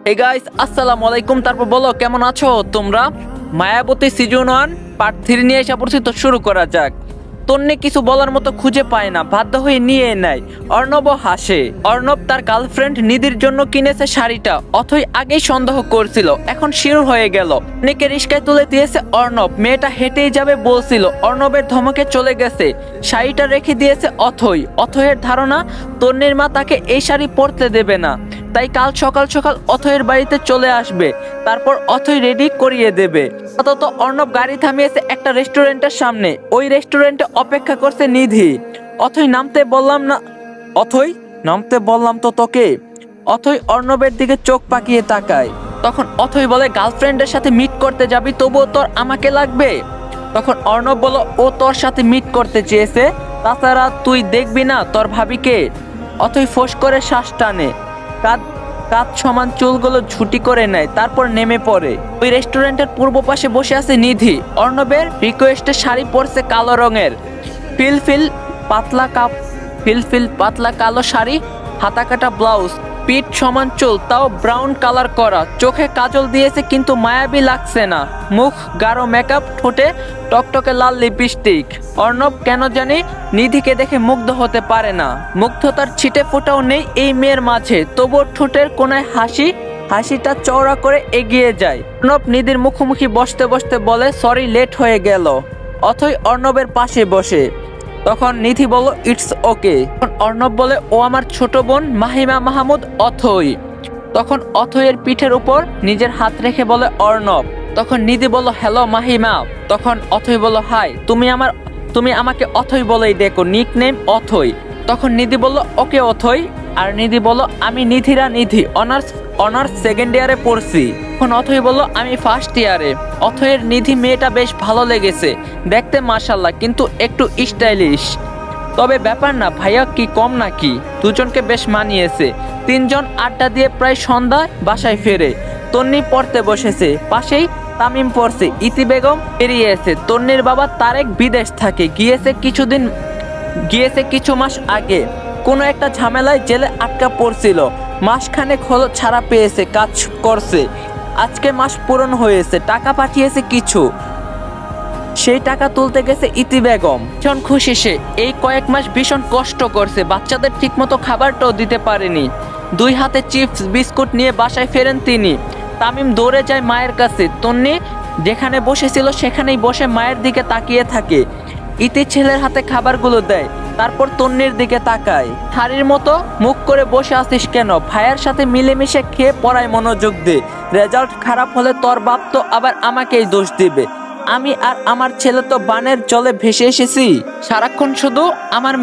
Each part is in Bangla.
হে গাইস, আসসালামু আলাইকুম। তারপর বলো, কেমন আছো তোমরা? মায়াবতী সিজন 1 পার্ট 3 নিয়ে এসে পড়ছি, তো শুরু করা যাক। তন্নি কিছু বলার মতো খুঁজে পায় না, বাধ্য হয়ে নিয়ে নেয়। অর্ণব হাসে। অর্ণব তার গার্লফ্রেন্ড নিধির জন্য কিনেছে শাড়িটা। অথই আগেই সন্দেহ করছিল, এখন শিওর হয়ে গেল। তন্নিকে রিস্কায় তুলে দিয়েছে অর্ণব। মেয়েটা হেঁটেই যাবে বলছিল, অর্ণবের ধমকে চলে গেছে। শাড়িটা রেখে দিয়েছে অথই। অথয়ের ধারণা তন্নির মা তাকে এই শাড়ি পরতে দেবে না, তাই কাল সকাল সকাল অথয়ের বাড়িতে চলে আসবে। তারপর অথই রেডি করিয়ে দেবে। অন্তত অর্ণব গাড়ি থামিয়েছে একটা রেস্টুরেন্টের সামনে। ওই রেস্টুরেন্টে অপেক্ষা করছে নিধি। অথই নামতে বললাম না, অথই নামতে বললাম তো তোকে। অথই অর্ণবের দিকে চোখ পাকিয়ে তাকায়। তখন অথই বলে, গার্লফ্রেন্ডের সাথে মিট করতে যাবি, তবুও তোর আমাকে লাগবে? তখন অর্ণব বলল, ও তোর সাথে মিট করতে চেয়েছে, তাছাড়া তুই দেখবি না তোর ভাবিকে? অথই ফোঁস করে শ্বাস টানে। কাঁধ কাঁধ সমান চুলগুলো ঝুটি করে নেয়, তারপর নেমে পড়ে। ওই রেস্টুরেন্টের পূর্ব পাশে বসে আছে নিধি। অর্ণবের রিকোয়েস্টে শাড়ি পরছে কালো রঙের ফিলফিল পাতলা কালো শাড়ি, হাতা কাটা ব্লাউজ, পিঠ সমান চুল, তাও ব্রাউন কালার করা। চোখে কাজল দিয়েছে কিন্তু মায়াবী লাগছে না। মুখ গাঢ় মেকআপ, ঠোঁটে টকটকে লাল লিপস্টিক। অর্ণব কেন জানি নিধিকে দেখে মুগ্ধ হতে পারে না। মুগ্ধতার ছিটে ফোঁটাও নেই এই মেয়ের মাঝে। তবুও ঠোঁটের কোনায় হাসিটা চওড়া করে এগিয়ে যায়। অর্ণব নিধির মুখোমুখি বসতে বসতে বলে, সরি লেট হয়ে গেল। অথই অর্ণবের পাশে বসে। তখন নিধি বলল, ইটস ওকে। তখন অর্ণব বলে, ও আমার ছোট বোন মাহিমা মাহমুদ অথই। তখন অথইয়ের পিঠের উপর নিজের হাত রেখে বলে অর্ণব। তখন নিধি বলল, হ্যালো মাহিমা। তখন অথই বলল, হাই। তুমি আমাকে অথই বলেই ডেকো, নিক নেম অথই। তখন নিধি বলল, ওকে অথই। আর নিধি বলল, আমি নিধি অনার্স সেকেন্ড ইয়ারে পড়ছি। তখন অথই বলল, আমি ফার্স্ট ইয়ারে। অথয়ের নিধি মেয়েটা বেশ ভালো লেগেছে, দেখতে মাশাল্লাহ, কিন্তু একটু স্টাইলিশ। তবে ব্যাপার না, ভাইয়া কি কম নাকি? দুজনকে বেশ মানিয়েছে। তিনজন আড্ডা দিয়ে প্রায় সন্ধ্যায় বাসায় ফেরে। তন্নি পড়তে বসেছে, পাশেই তামিম পড়ছে। ইতি বেগম বেরিয়েছে। তন্নির বাবা তারেক বিদেশ থাকে, গিয়েছে কিছু মাস আগে। কোনো একটা ঝামেলায় জেলে আটকা পড়ছিল। মাসখানেক হলো ছাড়া পেয়েছে, কাজ করছে। আজকে মাস পূরণ হয়েছে, টাকা পাঠিয়েছে কিছু। সেই টাকা তুলতে গেছে ইতি বেগম। ভীষণ খুশি সে। এই কয়েক মাস ভীষণ কষ্ট করছে, বাচ্চাদের ঠিকমতো খাবারটাও দিতে পারেনি। 2 হাতে চিপস বিস্কুট নিয়ে বাসায় ফেরেন তিনি। তামিম দৌড়ে যায় মায়ের কাছে। তন্নি যেখানে বসেছিল সেখানেই বসে মায়ের দিকে তাকিয়ে থাকে। ইতি ছেলের হাতে খাবারগুলো দেয়, তারপর তন্নির দিকে তাকায়। হাড়ির মতো মুখ করে বসে আছিস কেন? ভাইয়ের সাথে মিলেমিশে খেয়ে পড়ায় মনোযোগ দে। রেজাল্ট খারাপ হলে তোর বাপ তো আবার আমাকেই দোষ দিবে। আমি আর আমার ছেলে তো বানের জলে ভেসে এসেছি। সারাক্ষণ শুধু আমার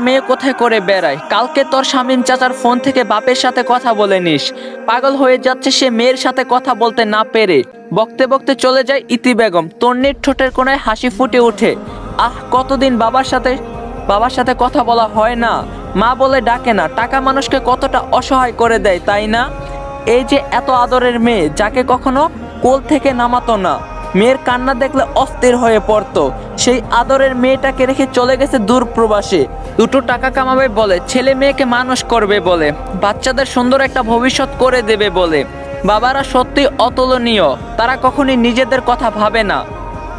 মেয়ে কোথায় করে বেড়ায়। কালকে তোর শামীম চাচার ফোন থেকে বাপের সাথে কথা বলে নিস। পাগল হয়ে যাচ্ছে সে মেয়ের সাথে কথা বলতে না পেরে। বকতে বকতে চলে যায় ইতি বেগম। তন্নির ঠোঁটের কোণায় হাসি ফুটে ওঠে। কতদিন বাবার সাথে কথা বলা হয় না। মা বলে ডাকে না। টাকা মানুষকে কতটা অসহায় করে দেয়, তাই না? এই যে এত আদরের মেয়ে, যাকে কখনো কোল থেকে নামাতো না, মেয়ের কান্না দেখলে অস্থির হয়ে পড়তো, সেই আদরের মেয়েটাকে রেখে চলে গেছে দূর প্রবাসে। 2 টাকা কামাবে বলে, ছেলে মেয়েকে মানুষ করবে বলে, বাচ্চাদের সুন্দর একটা ভবিষ্যৎ করে দেবে বলে। বাবারা সত্যি অতুলনীয়, তারা কখনোই নিজেদের কথা ভাবে না।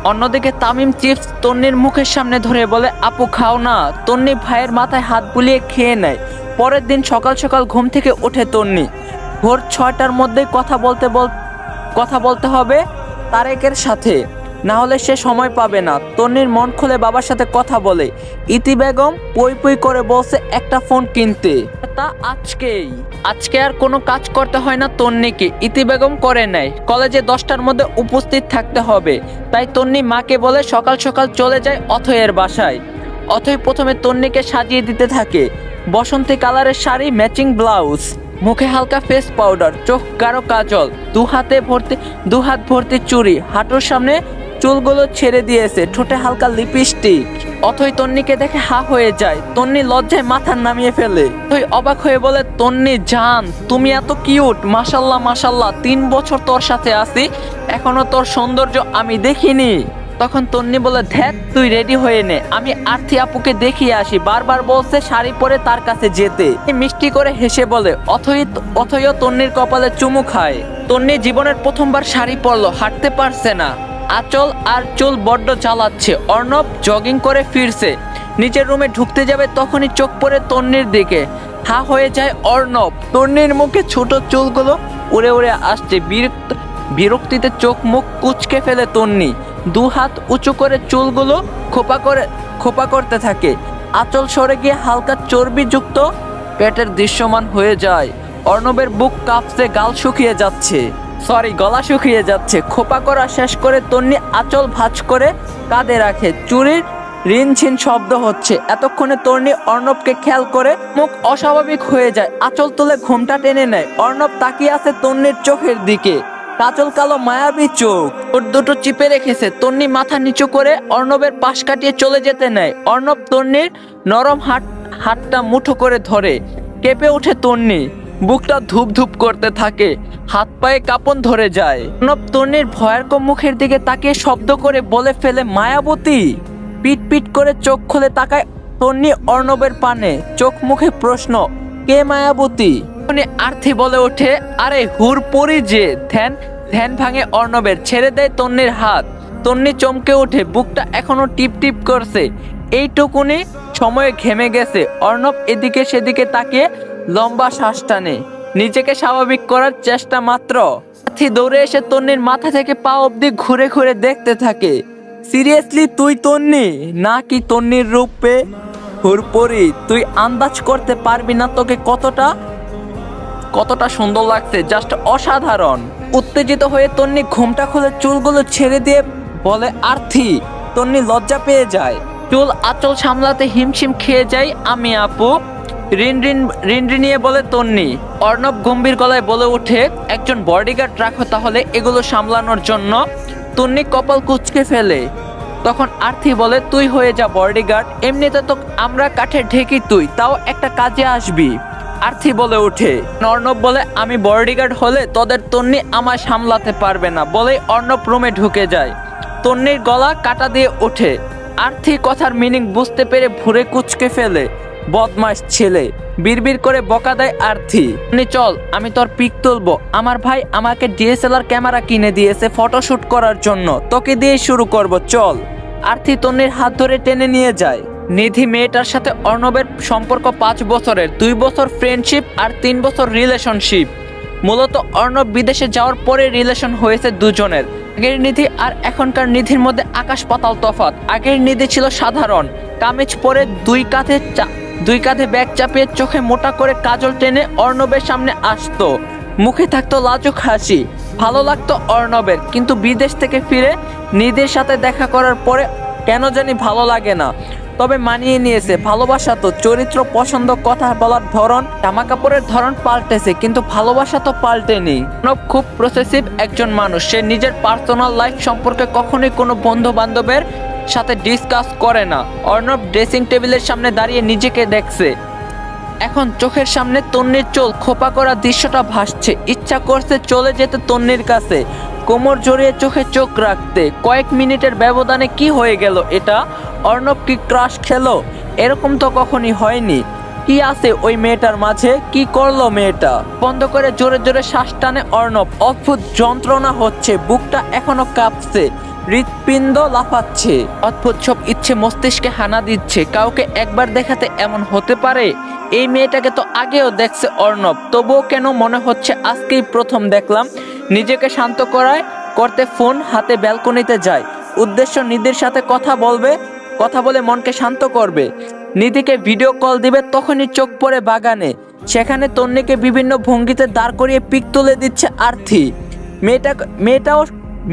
অন্যদিকে তামিম চিপস তন্নির মুখের সামনে ধরে বলে, আপু খাও না। তন্নি ভাইয়ের মাথায় হাত বুলিয়ে খেয়ে নেয়। পরের দিন সকাল সকাল ঘুম থেকে ওঠে তন্নি। ভোর 6টার মধ্যেই কথা বলতে হবে তারেকের সাথে, না হলে সে সময় পাবে না। তন্নির মন খুলে বাবার সাথে কথা বলে। ইতি বেগম পই পই করে বলছে একটা ফোন কিনতে, তা আজকে আর কোনো কাজ করতে হয় না তন্নিকে। ইতি বেগম করে নেয়। কলেজে 10টার মধ্যে উপস্থিত থাকতে হবে, তাই তন্নি মাকে বলে সকাল সকাল চলে যায় অথয়ের বাসায়। অথই প্রথমে তন্নিকে সাজিয়ে দিতে থাকে। বসন্তী কালারের শাড়ি, ম্যাচিং ব্লাউজ, মুখে হালকা ফেস পাউডার, চোখ গাঢ় কাজল, দু হাত ভর্তি চুড়ি, হাঁটুর সামনে চুলগুলো ছেড়ে দিয়েছে, ঠোঁটে হালকা লিপস্টিক। অথই তন্নিকে দেখে হা হয়ে যায়। তন্নি লজ্জায় মাথা নামিয়ে ফেলে। অথই অবাক হয়ে বলে, তন্নি জান, তুমি এত কিউট, মাশাল্লাহ মাশাল্লাহ। 3 বছর তোর সাথে আছি, এখনো তোর সৌন্দর্য আমি দেখিনি। তখন তন্নি বলে, ধ্যাত, তুই রেডি হয়ে নে, আমি আরতি আপুকে দেখিয়ে আসি, বারবার বলছে শাড়ি পরে তার কাছে যেতে। মিষ্টি করে হেসে বলে, অথই তন্নির কপালে চুমু খায়। তন্নি জীবনের প্রথমবার শাড়ি পরলো, হাঁটতে পারছে না, আঁচল আর চুল বড্ড জ্বালাচ্ছে। অর্ণব জগিং করে ফিরছে, নিচের রুমে ঢুকতে যাবে তখনই চোখ পড়ে তন্নির দিকে। হা হয়ে যায় অর্ণব। তন্নির মুখে ছোট চুলগুলো উড়ে উড়ে আসছে। বিরক্তিতে চোখ মুখ কুচকে ফেলে তন্নি, দু হাত উঁচু করে চুলগুলো খোপা করতে থাকে। আঁচল সরে গিয়ে হালকা চর্বিযুক্ত পেটের দৃশ্যমান হয়ে যায়। অর্ণবের বুক কাঁপছে, গলা শুকিয়ে যাচ্ছে। খোপা করা শেষ করে তন্নি আঁচল ভাঁজ করে কাঁধে রাখে। চুরির রিনঝিন শব্দ হচ্ছে। এতক্ষণে তন্নি অর্ণবকে খেয়াল করে মুখ অস্বাভাবিক হয়ে যায়। আঁচল তুলে ঘুমটা টেনে নেয়। অর্ণব তাকিয়ে আছে তন্নির চোখের দিকে, কাজল কালো মায়াবী চোখ, ওর দুটো চিপে রেখেছে। তন্নি মাথা নিচু করে অর্ণবের পাশ কাটিয়ে চলে যেতে নেয়। অর্ণব তন্নির নরম হাতটা মুঠো করে ধরে। কেঁপে ওঠে তন্নি, বুকটা ধূপ ধূপ করতে থাকে, হাত পায়ে কাঁপন ধরে যায়। অর্ণব তন্নির ভয়ার্ক মুখের দিকে তাকিয়ে শব্দ করে বলে ফেলে, মায়াবতী। পিট পিট করে চোখ খুলে তাকায় তন্নি অর্ণবের পানে, চোখ মুখে প্রশ্ন, কে মায়াবতী? আরতি বলে ওঠে, আরে হুর পরি যে। ধ্যান ভাঙে অর্ণবের, ছেড়ে দেয় তন্নির হাত। তন্নি চমকে ওঠে, বুকটা এখনো টিপ টিপ করছে। এইটুকুনি সময়ে ঘেমে গেছে। অর্ণব এদিকে সেদিকে তাকিয়ে লম্বা শ্বাস টানে, নিজেকে স্বাভাবিক করার চেষ্টা মাত্র। আরতি দৌড়ে এসে তন্নির মাথা থেকে পা অবধি ঘুরে ঘুরে দেখতে থাকে। সিরিয়াসলি তুই তন্নি নাকি তন্নির রূপে হুরপরি? তুই আন্দাজ করতে পারবি না তোকে কতটা সুন্দর লাগছে, জাস্ট অসাধারণ। উত্তেজিত হয়ে তন্নি ঘুমটা খুলে চুলগুলো ছেড়ে দিয়ে বলে, আরতি। তন্নি লজ্জা পেয়ে যায়, চুল আঁচল সামলাতে হিমশিম খেয়ে যায়। আমি আপু। রিনরিনিয়ে বলে তন্নি। অর্ণব গম্ভীর গলায় বলে ওঠে, একজন বডিগার্ড রাখো তাহলে এগুলো সামলানোর জন্য। তন্নি কপাল কুঁচকে ফেলে। তখন আরতি বলে, তুই হয়ে যা বডিগার্ড, এমনিতে তো আমরা কাঠের ঢেকি, তুই তাও একটা কাজে আসবি। আরতি বলে ওঠে। অর্ণব বলে, আমি বডিগার্ড হলে তোদের তন্নি আমায় সামলাতে পারবে না বলেই অর্ণব রুমে ঢুকে যায়। তন্নির গলা কাটা দিয়ে ওঠে। আরতি কথার মিনিং বুঝতে পেরে ভুরে কুচকে ফেলে। বদমাশ ছেলে, বিড়বিড় করে বকা দেয় আরতি। চল, আমি তোর পিক তুলবো। আমার ভাই আমাকে ডিএসএলআর ক্যামেরা কিনে দিয়েছে ফটোশুট করার জন্য, তোকে দিয়ে শুরু করব, চল। আরতি তন্নির হাত ধরে টেনে নিয়ে যায়। নিধি মেয়েটার সাথে অর্ণবের সম্পর্ক 5 বছরের, 2 বছর ফ্রেন্ডশিপ আর 3 বছর রিলেশনশিপ। মূলত অর্ণব বিদেশে যাওয়ার পরে রিলেশন হয়েছে দুজনের। আগের নিধি আর এখনকার নিধির মধ্যে আকাশ পাতাল তফাৎ। আগের নিধি ছিল সাধারণ, কামিজ পরে দুই কাঁধে ব্যাগ চাপিয়ে চোখে মোটা করে কাজল টেনে অর্ণবের সামনে আসতো। মুখে থাকতো লাজুক হাসি। ভালো লাগতো অর্ণবের, কিন্তু বিদেশ থেকে ফিরে নিধির সাথে দেখা করার পরে কেন জানি ভালো লাগে না। তবে মানিয়ে নিয়েছে। ভালোবাসা তো, চরিত্র পছন্দ, কথা বলার ধরন, জামা কাপড়ের ধরন পাল্টেছে, কিন্তু ভালোবাসা তো পাল্টেনি। অর্ণব খুব প্রসেসিভ একজন মানুষ। সে নিজের পার্সোনাল লাইফ সম্পর্কে কখনোই কোনো বন্ধু বান্ধবের সাথে ডিসকাস করে না। অর্ণব ড্রেসিং টেবিলের সামনে দাঁড়িয়ে নিজেকে দেখছে। এখন চোখের সামনে তন্নির চুল খোপা করা দৃশ্যটা ভাসছে। ইচ্ছা করছে চলে যেতে তন্নির কাছে, কোমর জড়িয়ে চোখে চোখ রাখতে। কয়েক মিনিটের ব্যবধানে কি হয়ে গেল এটা? অর্ণব কি ক্রাশ খেলো? এরকম তো কখনই হয়নি। কি আছে ওই মেয়েটার মাঝে? কি করলো মেয়েটা? বন্ধ করে জোরে জোরে শ্বাস টানে অর্ণব। অদ্ভুত যন্ত্রণা হচ্ছে, বুকটা এখনো কাঁপছে, হৃৎপিণ্ড লাফাচ্ছে। অদ্ভুত সব ইচ্ছে মস্তিষ্কে হানা দিচ্ছে। কাউকে একবার দেখাতে এমন হতে পারে? এই মেয়েটাকে তো আগেও দেখছে অর্ণব, তবুও কেন মনে হচ্ছে আজকেই প্রথম দেখলাম। নিজেকে শান্ত করতে ফোন হাতে ব্যালকনিতে যায়। উদ্দেশ্য নিধির সাথে কথা বলে মনকে শান্ত করবে। নিধিকে ভিডিও কল দিবে। তখনই চোখ পড়ে বাগানে। সেখানে তন্নিকে বিভিন্ন ভঙ্গিতে দাঁড় করিয়ে পিক তুলে দিচ্ছে আরতি।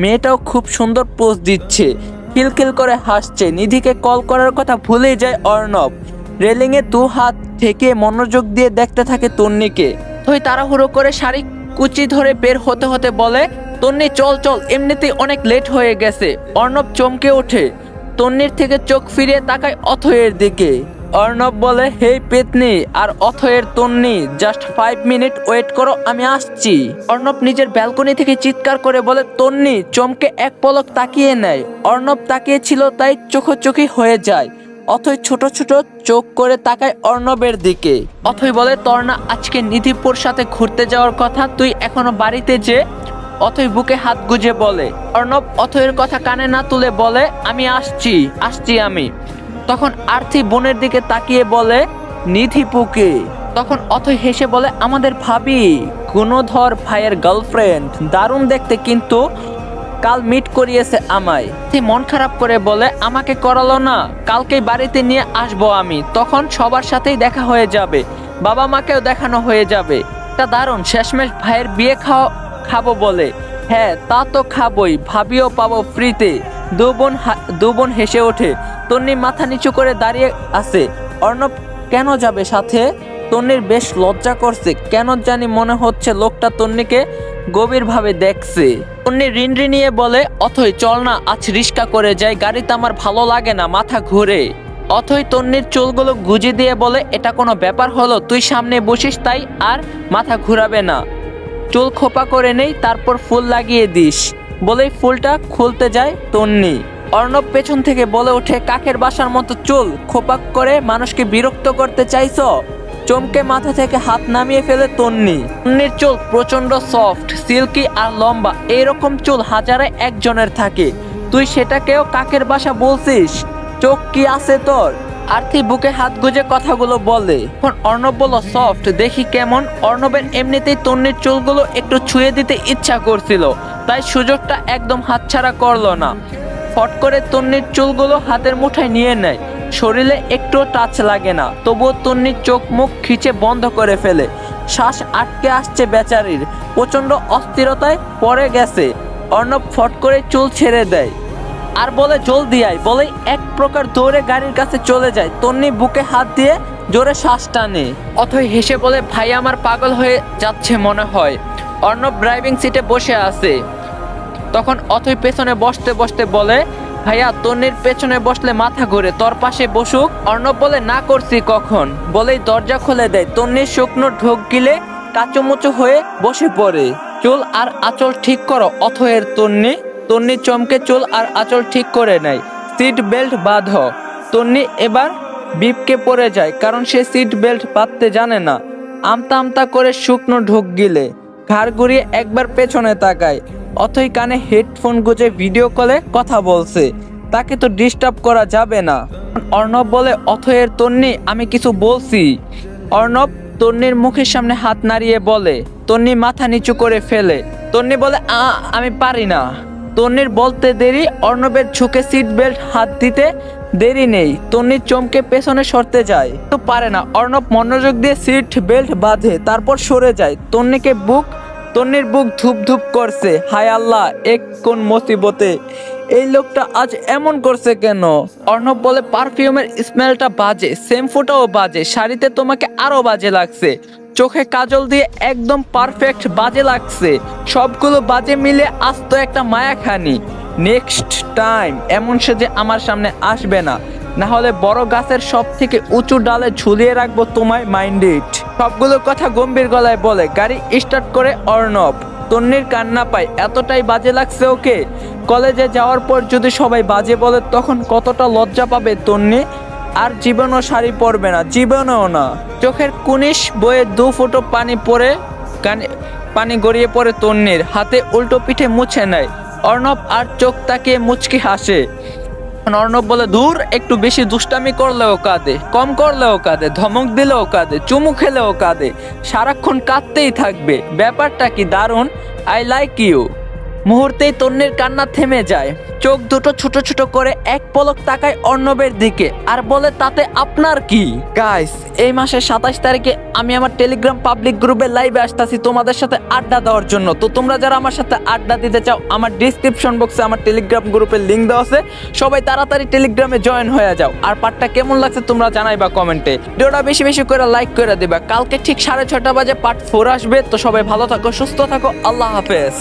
মেয়েটাও খুব সুন্দর পোজ দিচ্ছে, খিলখিল করে হাসছে। নিধিকে কল করার কথা ভুলেই যায় অর্ণব। রেলিংয়ে 2 হাত ঠেকে মনোযোগ দিয়ে দেখতে থাকে তন্নিকে। তুই তাড়াহুড়ো করে শাড়ি কুচি ধরে বের হতে হতে বলে, তন্নি চল, এমনিতেই অনেক লেট হয়ে গেছে। অর্ণব চমকে ওঠে। তন্নির থেকে চোখ ফিরিয়ে তাকায় অথয়ের দিকে। অর্ণব বলে, হেই পেতনি আর অথয়ের তন্নি, জাস্ট 5 মিনিট ওয়েট করো, আমি আসছি। অর্ণব নিজের ব্যালকনি থেকে চিৎকার করে বলে, তন্নি চমকে এক পলক তাকিয়ে নেয়। অর্ণব তাকিয়েছিল তাই চোখোচোখি হয়ে যায়। অথই ছোট ছোট চোখ করে তাকায় অর্ণবের দিকে। অথই বলে, তোর না আজকে নিধিপুর সাথে ঘুরতে যাওয়ার কথা, তুই এখনো বাড়িতে যে? অথই বুকে হাত গুজে বলে। অর্ণব অথইয়ের কথা কানে না তুলে বলে, আমি আসছি আমি। তখন আরতি বোনের দিকে তাকিয়ে বলে, নিধিপুকে? তখন অথই হেসে বলে, আমাদের ভাবি, গুণধর ভাইয়ের গার্লফ্রেন্ড, দারুণ দেখতে, কিন্তু কাল মিট করিয়েছে আমায়। মন খারাপ করে বলে, আমাকে করালো না, কালকেই বাড়িতে নিয়ে আসবো আমি, তখন সবার সাথেই দেখা হয়ে যাবে, বাবা মাকেও দেখানো হয়ে যাবে। এটা দারুণ, শেষমেশ ভাইয়ের বিয়ে খাবো বলে। হ্যাঁ তা তো খাবোই, ভাবিও পাবো ফ্রিতে। দু বোন হেসে ওঠে। তন্নি মাথা নিচু করে দাঁড়িয়ে আছে। অর্ণব কেন যাবে সাথে? তন্নির বেশ লজ্জা করছে, কেন জানি মনে হচ্ছে লোকটা তন্নিকে গভীরভাবে দেখছে। তন্নি রিনরিনিয়ে বলে, অথই চল না, আজ রিস্কা করে যাই, গাড়িতে আমার ভালো লাগে না, মাথা ঘুরে। অথই তন্নির চুলগুলো গুজে দিয়ে বলে, এটা কোনো ব্যাপার হলো, তুই সামনে বসিস তাই আর মাথা ঘুরাবে না, চুল খোপা করে নেই, তারপর ফুল লাগিয়ে দিস। বলেই ফুলটা খুলতে যায় তন্নি। অর্ণব পেছন থেকে বলে ওঠে, কাকের বাসার মতো চুল খোপা করে মানুষকে বিরক্ত করতে চাইছো? চমকে মাথা থেকে হাত নামিয়ে ফেলে তন্নি। তন্নির চুল প্রচন্ড সফট, সিল্কি আর লম্বা, এইরকম চুল হাজারে একজনের থাকে, তুই সেটাকেও কাকের বাসা বলছিস? চোখ কি আছে তোর? আরতি বুকে হাত গুজে কথাগুলো বলে। এখন অর্ণব বলল, সফট দেখি কেমন? অর্ণবের এমনিতেই তন্নির চুলগুলো একটু ছুঁয়ে দিতে ইচ্ছা করছিল, তাই সুযোগটা একদম হাতছাড়া করলো না। ফট করে তন্নির চুলগুলো হাতের মুঠায় নিয়ে নেয়, শরীরে একটুও টাচ লাগে না, তবুও তন্নির চোখ মুখ খিচে বন্ধ করে ফেলে। শ্বাস আটকে আসছে বেচারির, প্রচন্ড অস্থিরতায় পড়ে গেছে। অর্ণব ফট করে চুল ছেড়ে দেয় আর বলে, জলদি আয়। বলেই এক প্রকার দৌড়ে গাড়ির কাছে চলে যায়। তন্নি বুকে হাত দিয়ে জোরে শ্বাস টানে। অথই হেসে বলে, ভাই আমার পাগল হয়ে যাচ্ছে মনে হয়। অর্ণব ড্রাইভিং সিটে বসে আছে। তখন অথই পেছনে বসতে বসতে বলে, ভাইয়া তন্নির পেছনে বসলে মাথা ঘুরে, তোর পাশে বসুক। অর্ণব বলে, না করছি কখন। বলেই দরজা খুলে দেয়। তন্নির শুকনো ঢোক গিলে কাচুমুচু হয়ে বসে পড়ে। চুল আর আঁচল ঠিক করো অথয়ের তন্নি। তন্নি চমকে চুল আর আঁচল ঠিক করে নেয়। সিট বেল্ট বাঁধো। তন্নি এবার বিপকে পড়ে যায়, কারণ সে সিট বেল্ট বাঁধতে জানে না। আমতা আমতা করে শুকনো ঢোক গিলে ঘাড় ঘুরিয়ে একবার পেছনে তাকায়। অথই কানে হেডফোন গুঁজে ভিডিও কলে কথা বলছে, তাকে তো ডিস্টার্ব করা যাবে না। অর্ণব বলে, অথয়ের তন্নি আমি কিছু বলছি। অর্ণব তন্নির মুখের সামনে হাত নাড়িয়ে বলে। তন্নি মাথা নিচু করে ফেলে। তন্নি বলে, আমি পারি না। তন্নির বলতে দেরি, অর্ণবের ঝুঁকে সিট বেল্ট হাত দিতে দেরি নেই। তন্নির চমকে পেছনে সরতে যায়, তো পারে না। অর্ণব মনোযোগ দিয়ে সিট বেল্ট বাঁধে, তারপর সরে যায়। তন্নির বুক ধুপ ধুপ করছে। হায় আল্লাহ, এক কোন মুসিবতে এই লোকটা আজ এমন করছে কেন? অর্ণব বলে, পারফিউমের স্মেলটা বাজে, শ্যাম্পুটাও বাজে, শাড়িতে তোমাকে আরো বাজে লাগছে, চোখে কাজল দিয়ে একদম পারফেক্ট বাজে লাগছে, সবগুলো বাজে মিলে আজ তো একটা মায়াখানি। নেক্সট টাইম এমন সেজে আমার সামনে আসবে না, না হলে বড় গাছের সব থেকে উঁচু ডালে ঝুলিয়ে রাখবো তোমায়, মাইন্ডেড। সবগুলো কথা গম্ভীর গলায় বলে গাড়ি স্টার্ট করে অর্ণব। তন্নির কান্না পায়, এতটাই বাজে লাগছে ওকে। কলেজে যাওয়ার পর যদি সবাই বাজে বলে তখন কতটা লজ্জা পাবে তন্নি। আর জীবনও শাড়ি পরবে না, জীবনেও না। চোখের কুনিশ বয়ে 2 ফোঁটা পানি গড়িয়ে পড়ে তন্নির হাতে, উল্টো পিঠে মুছে নেয়। অর্ণব আর চোখ তাকিয়ে মুচকি হাসে। অর্ণব বলে, দূর, একটু বেশি দুষ্টামি করলেও কাঁদে, কম করলেও কাঁদে, ধমক দিলেও কাঁদে, চুমু খেলেও কাঁদে, সারাক্ষণ কাঁদতেই থাকবে। ব্যাপারটা কি দারুণ, আই লাইক ইউ। মুহূর্তেই তন্নির কান্না থেমে যায়। চোখ দুটো ছোট ছোট করে এক পলক তাকায় অর্ণবের দিকে আর বলে, তাতে আপনার কি? গাইস, এই মাসের 27 তারিখে আমি আমার টেলিগ্রাম পাবলিক গ্রুপে লাইভে আসতেছি তোমাদের সাথে আড্ডা দেওয়ার জন্য। তো তোমরা যারা আমার সাথে আড্ডা দিতে চাও, আমার ডিসক্রিপশন বক্সে আমার টেলিগ্রাম গ্রুপের লিঙ্ক দেওয়া আছে, সবাই তাড়াতাড়ি টেলিগ্রামে জয়েন হয়ে যাও। আর পার্টটা কেমন লাগছে তোমরা জানাইবা কমেন্টে। ভিডিওটা বেশি বেশি করে লাইক করে দিবা। কালকে ঠিক 6:30 বাজে পার্ট 4 আসবে। তো সবাই ভালো থাকো, সুস্থ থাকো, আল্লাহ হাফেজ।